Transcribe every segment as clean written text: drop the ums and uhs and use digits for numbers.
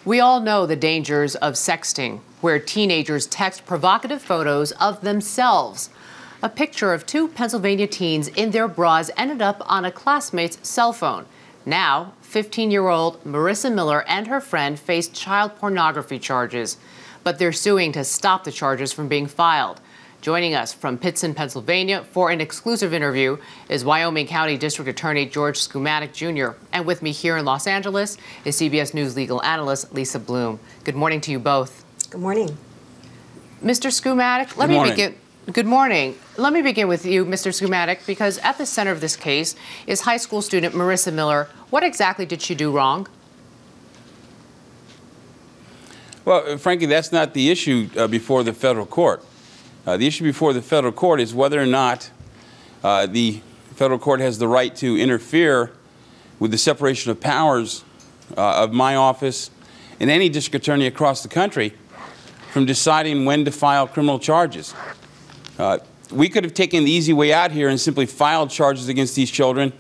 We all know the dangers of sexting, where teenagers text provocative photos of themselves. A picture of two Pennsylvania teens in their bras ended up on a classmate's cell phone. Now, 15-year-old Marissa Miller and her friend face child pornography charges, but they're suing to stop the charges from being filed. Joining us from Pittston, Pennsylvania for an exclusive interview is Wyoming County District Attorney George Skumanick, Jr. And with me here in Los Angeles is CBS News legal analyst Lisa Bloom. Good morning to you both. Good morning. Mr. Skumanick, let me begin. Good morning. Let me begin with you, Mr. Skumanick, because at the center of this case is high school student Marissa Miller. What exactly did she do wrong? Well, frankly, that's not the issue before the federal court. The issue before the federal court is whether or not the federal court has the right to interfere with the separation of powers of my office and any district attorney across the country from deciding when to file criminal charges. We could have taken the easy way out here and simply filed charges against these children,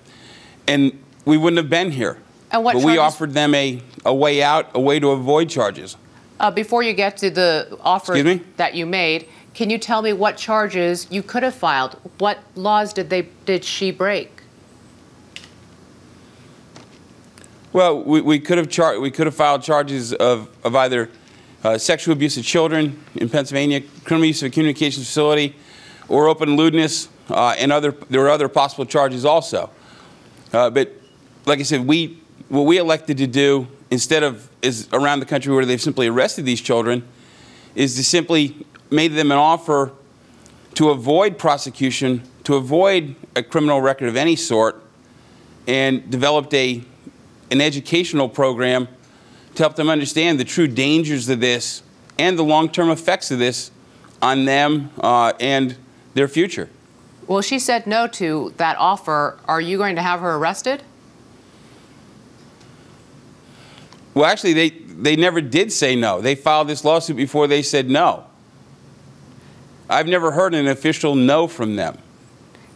and we wouldn't have been here. And what but we offered them a way out, a way to avoid charges. Before you get to the offer that you made, can you tell me what charges you could have filed? What laws did she break? Well, we could have filed charges of either sexual abuse of children in Pennsylvania, criminal use of a communications facility, or open lewdness, and there were other possible charges also. But like I said, what we elected to do instead of around the country where they've simply arrested these children is to simply made them an offer to avoid prosecution, to avoid a criminal record of any sort, and developed an educational program to help them understand the true dangers of this and the long-term effects of this on them and their future. Well, she said no to that offer. Are you going to have her arrested? Well, actually, they never did say no. They filed this lawsuit before they said no. I've never heard an official no from them.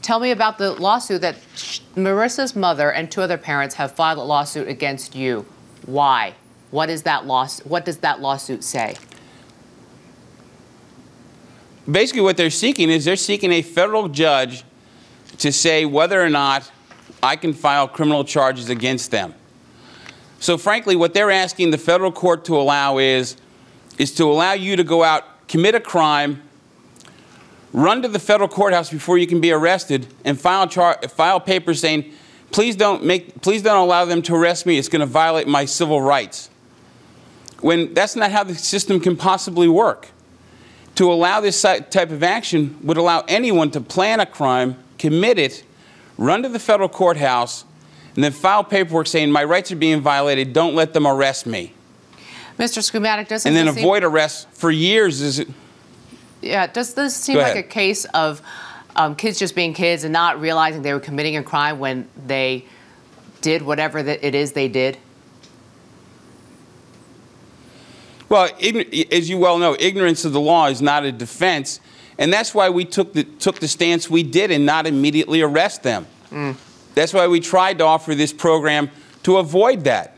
Tell me about the lawsuit that Marissa's mother and two other parents have filed a lawsuit against you. Why? What does that lawsuit say? Basically, what they're seeking is a federal judge to say whether or not I can file criminal charges against them. So frankly, what they're asking the federal court to allow is to allow you to go out, commit a crime, run to the federal courthouse before you can be arrested, and file papers saying, please don't allow them to arrest me. It's going to violate my civil rights. When that's not how the system can possibly work. To allow this type of action would allow anyone to plan a crime, commit it, run to the federal courthouse, and then file paperwork saying my rights are being violated, don't let them arrest me. Mr. Skumanick, doesn't and then avoid arrest for years. Yeah, does this seem like a case of kids just being kids and not realizing they were committing a crime when they did whatever it is they did? Well, as you well know, ignorance of the law is not a defense, and that's why we took the stance we did and not immediately arrest them. That's why we tried to offer this program to avoid that.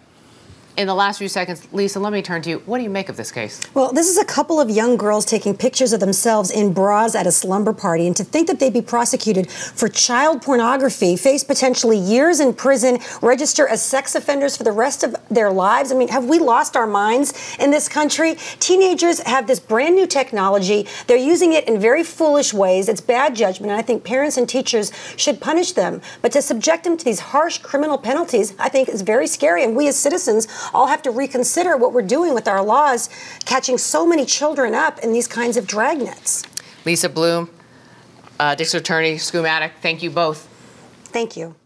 In the last few seconds, Lisa, let me turn to you. What do you make of this case? Well, this is a couple of young girls taking pictures of themselves in bras at a slumber party, and to think that they'd be prosecuted for child pornography, face potentially years in prison, register as sex offenders for the rest of their lives. I mean, have we lost our minds in this country? Teenagers have this brand new technology. They're using it in very foolish ways. It's bad judgment, and I think parents and teachers should punish them. But to subject them to these harsh criminal penalties, I think is very scary, and we as citizens all have to reconsider what we're doing with our laws, catching so many children up in these kinds of dragnets. Lisa Bloom, District Attorney Skumanick, thank you both. Thank you.